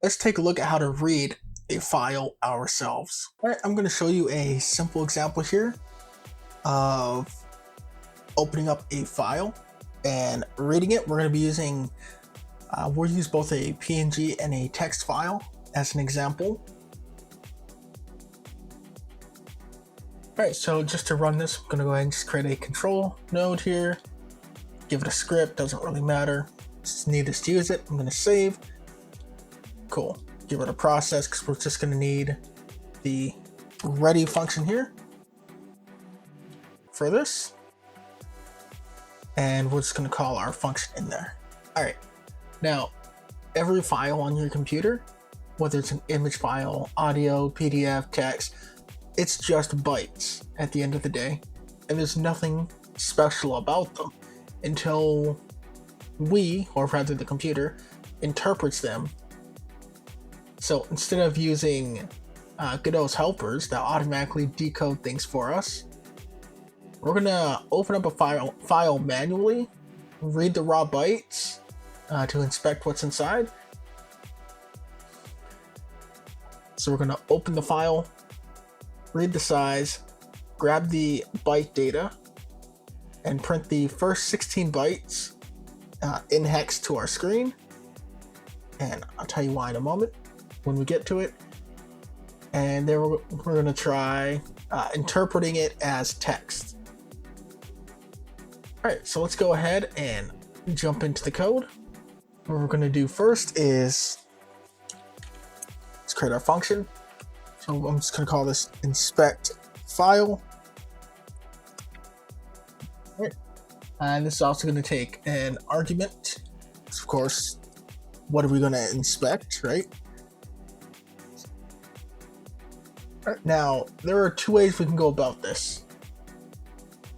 let's take a look at how to read a file ourselves. All right, I'm going to show you a simple example here of opening up a file and reading it. We're going to be using, we'll use both a PNG and a text file as an example. All right, so just to run this, I'm going to go ahead and just create a control node here, give it a script, doesn't really matter. Just need this to use it. I'm going to save. Cool. Give it a process because we're just going to need the ready function here for this. And we're just going to call our function in there. All right. Now, every file on your computer, whether it's an image file, audio, PDF, text, it's just bytes at the end of the day. And there's nothing special about them until we, or rather the computer, interprets them. So instead of using Godot's helpers that automatically decode things for us, we're gonna open up a file manually, read the raw bytes to inspect what's inside. So we're gonna open the file, read the size, grab the byte data, and print the first 16 bytes in hex to our screen. And I'll tell you why in a moment when we get to it. And then we're going to try interpreting it as text. All right, so let's go ahead and jump into the code. What we're going to do first is let's create our function. So I'm just going to call this inspect file. All right. And this is also going to take an argument. Of course, what are we going to inspect, right? All right, now, there are two ways we can go about this.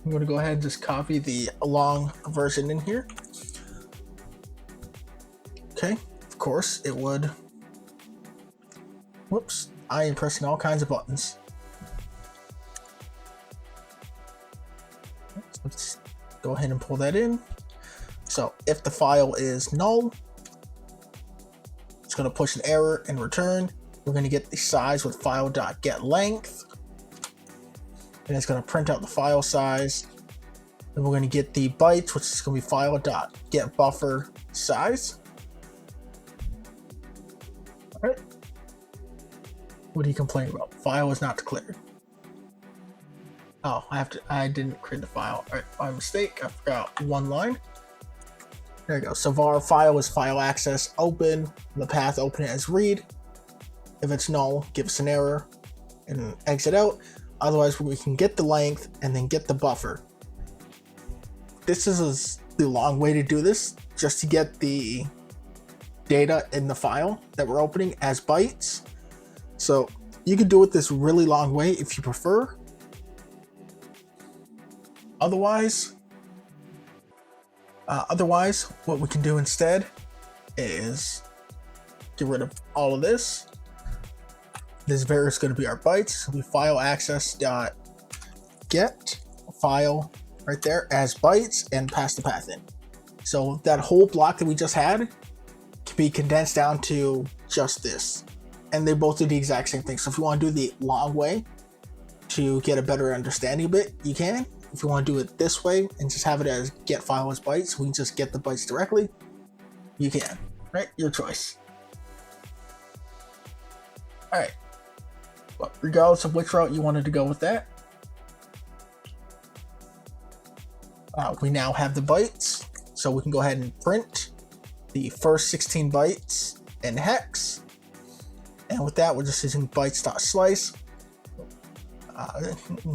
I'm going to go ahead and just copy the long version in here. Okay, of course, it would... Whoops, I am pressing all kinds of buttons. Let's go ahead and pull that in. So if the file is null, it's going to push an error and return. We're going to get the size with file.getLength, and it's going to print out the file size. Then we're going to get the bytes, which is going to be file.getBuffer size. All right. What are you complaining about? File is not declared. Oh, I didn't create the file. All right, my mistake. I forgot one line. There you go. So var file is file access open. The path open it as read. If it's null, give us an error and exit out. Otherwise, we can get the length and then get the buffer. This is the long way to do this, just to get the data in the file that we're opening as bytes. So you can do it this really long way if you prefer. Otherwise, what we can do instead is get rid of all of this. This var is going to be our bytes. So we file access dot get file right there as bytes and pass the path in. So that whole block that we just had can be condensed down to just this. And they both do the exact same thing. So if you want to do the long way to get a better understanding of it, you can. If you want to do it this way and just have it as get file as bytes, we can just get the bytes directly, you can, right? Your choice. All right. But regardless of which route you wanted to go with that, we now have the bytes, so we can go ahead and print the first 16 bytes in hex. And with that, we're just using bytes.slice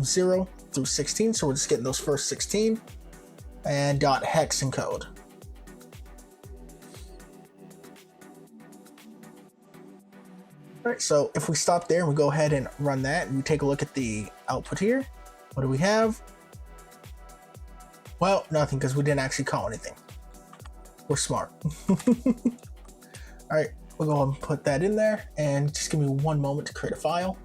0 through 16, so we're just getting those first 16, and .hex encode. All right, so if we stop there and we go ahead and run that and we take a look at the output here, what do we have? Well, nothing, because we didn't actually call anything. We're smart. All right, we'll go ahead and put that in there, and just give me one moment to create a file.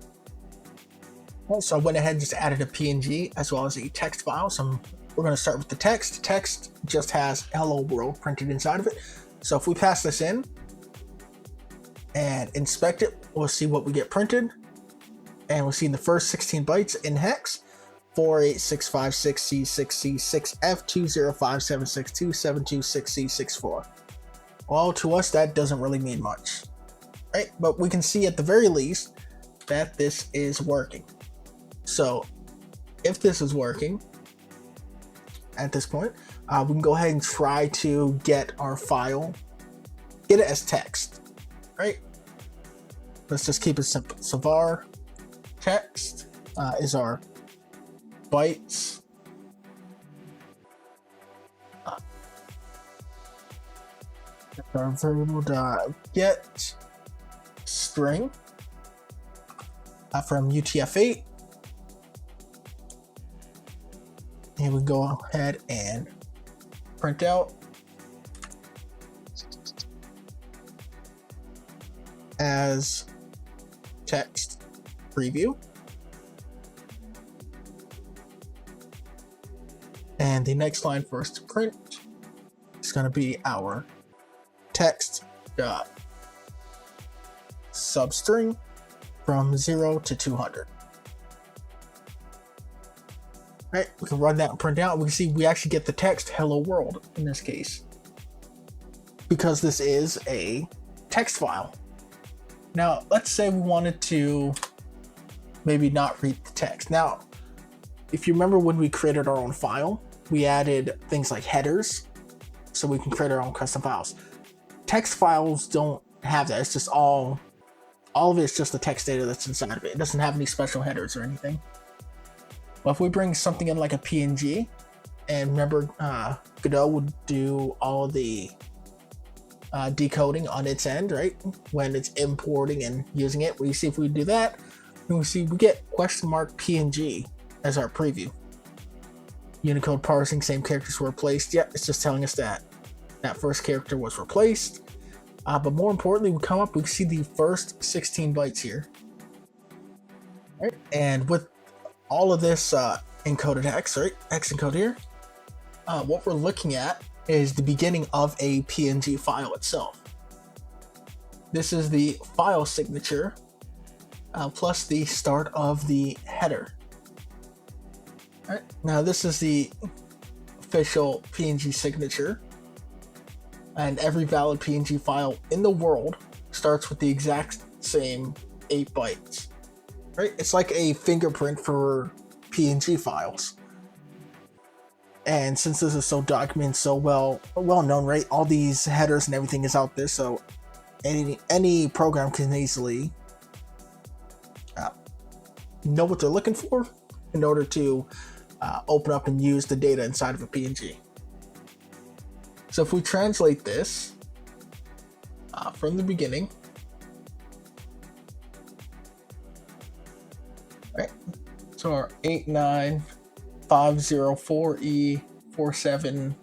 So I went ahead and just added a PNG as well as a text file. So we're going to start with the text. Text just has hello world printed inside of it. So if we pass this in, and inspect it, we'll see what we get printed. And we'll see in the first 16 bytes in hex 48656C6F205762726C64. Well, to us, that doesn't really mean much, right? But we can see at the very least that this is working. So if this is working at this point, we can go ahead and try to get our file, get it as text, right? Let's just keep it simple. So var text is our bytes our variable get string from UTF-8, and we go ahead and print out as text preview. And the next line for us to print is going to be our text dot substring from 0 to 200. Right, we can run that and print out. We can see we actually get the text hello world in this case, because this is a text file. Now, let's say we wanted to maybe not read the text. Now, if you remember when we created our own file, we added things like headers so we can create our own custom files. Text files don't have that. It's just all of it is just the text data that's inside of it. It doesn't have any special headers or anything. But if we bring something in like a PNG, and remember, Godot would do all the decoding on its end, right? When it's importing and using it. We see if we do that, and we see we get question mark PNG as our preview. Unicode parsing, same characters were replaced. Yep, it's just telling us that that first character was replaced. But more importantly, we come up, we see the first 16 bytes here. Right? And with all of this encoded hex, right? Hex encode here. What we're looking at is the beginning of a PNG file itself. This is the file signature plus the start of the header. All right, now this is the official PNG signature, and every valid PNG file in the world starts with the exact same 8 bytes. Right? It's like a fingerprint for PNG files. And since this is so documented, so well known, right? All these headers and everything is out there, so any program can easily know what they're looking for in order to open up and use the data inside of a PNG. So if we translate this from the beginning, right? So our 89504E47,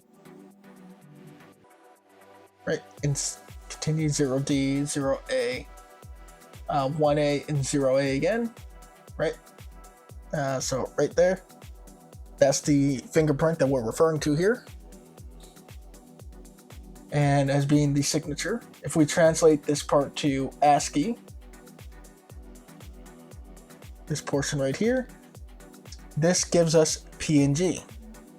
right? And continue 0D, 0A, 1A, and 0A again, right? So right there, that's the fingerprint that we're referring to here. And as being the signature, if we translate this part to ASCII, this portion right here, this gives us PNG.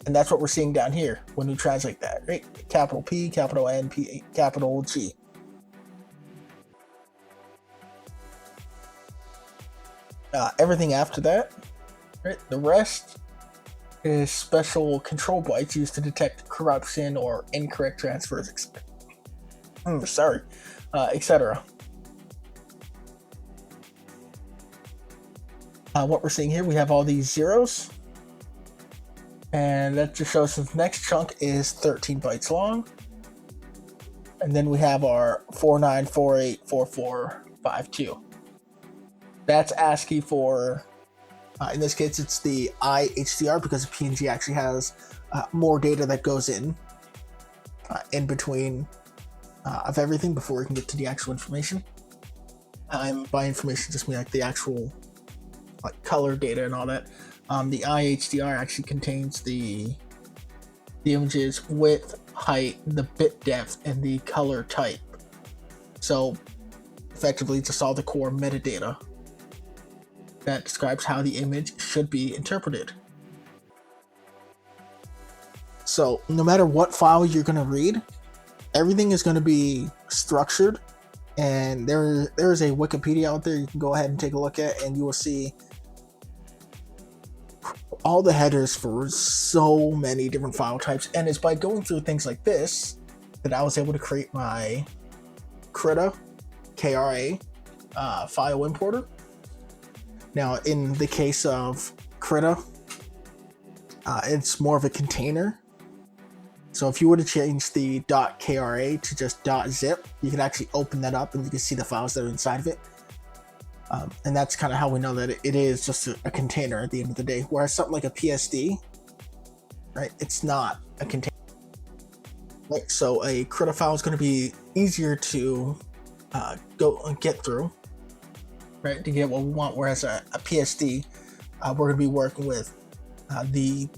And that's what we're seeing down here when we translate that, right? Capital P, capital N, P, capital G. Everything after that, right? The rest is special control bytes used to detect corruption or incorrect transfers, etc. What we're seeing here, we have all these zeros, and that just shows us the next chunk is 13 bytes long, and then we have our 49484452. That's ASCII for, in this case, it's the IHDR, because PNG actually has more data that goes in between of everything before we can get to the actual information. By information, just mean like the actual like color data and all that. The IHDR actually contains the image's width, height, the bit depth, and the color type. So effectively just all the core metadata that describes how the image should be interpreted. So no matter what file you're going to read, everything is going to be structured, and there is a Wikipedia out there you can go ahead and take a look at, and you will see all the headers for so many different file types. And it's by going through things like this that I was able to create my Krita, KRA file importer. Now, in the case of Krita, it's more of a container. So if you were to change the .kra to just .zip, you can actually open that up and you can see the files that are inside of it. And that's kind of how we know that it is just a container at the end of the day. Whereas something like a PSD, right, it's not a container. Right? So a Krita file is going to be easier to go and get through, right, to get what we want. Whereas a PSD, we're going to be working with the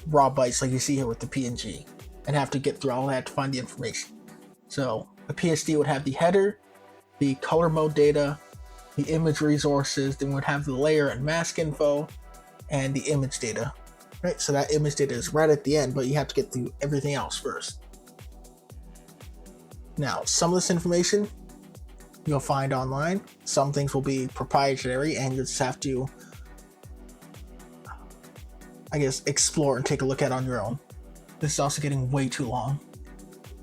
raw bytes like you see here with the PNG, and have to get through all that to find the information. So a PSD would have the header, the color mode data, the image resources, then we'd have the layer and mask info, and the image data. Right, so that image data is right at the end, but you have to get through everything else first. Now, some of this information you'll find online. Some things will be proprietary, and you'll just have to, I guess, explore and take a look at on your own. This is also getting way too long,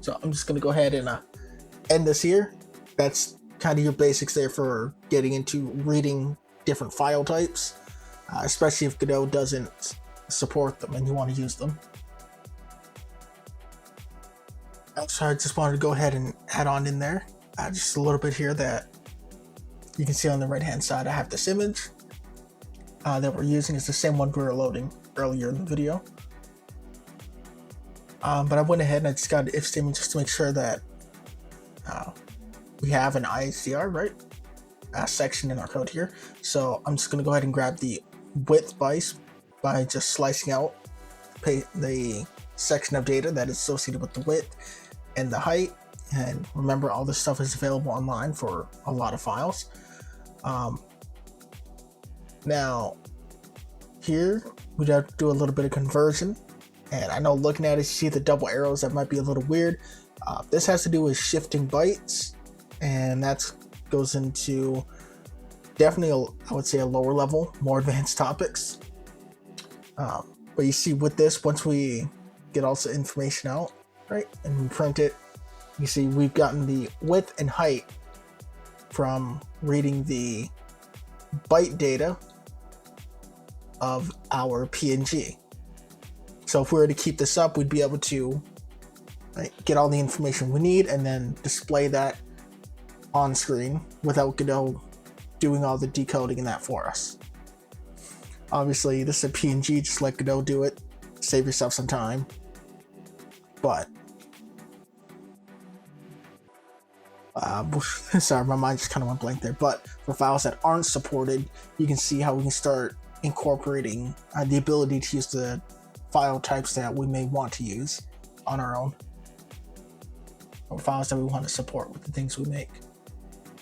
so I'm just going to go ahead and end this here. That's kind of your basics there for getting into reading different file types, especially if Godot doesn't support them and you want to use them. So I just wanted to go ahead and add on in there just a little bit here that you can see on the right hand side. I have this image that we're using. Is the same one we were loading earlier in the video. But I went ahead and I just got an if statement just to make sure that we have an IHDR, right, section in our code here. So I'm just going to go ahead and grab the width bytes by just slicing out the section of data that is associated with the width and the height. And remember, all this stuff is available online for a lot of files. Now, here we have to do a little bit of conversion. And I know looking at it, you see the double arrows, that might be a little weird. This has to do with shifting bytes, and that goes into definitely, I would say, a lower level, more advanced topics. But you see with this, once we get all the information out, right, and we print it, you see we've gotten the width and height from reading the byte data of our PNG. So if we were to keep this up, we'd be able to get all the information we need and then display that on screen without Godot doing all the decoding and that for us. Obviously, this is a PNG, just let Godot do it. Save yourself some time. But sorry, my mind just kind of went blank there. But for files that aren't supported, you can see how we can start incorporating the ability to use the file types that we may want to use on our own, or files that we want to support with the things we make.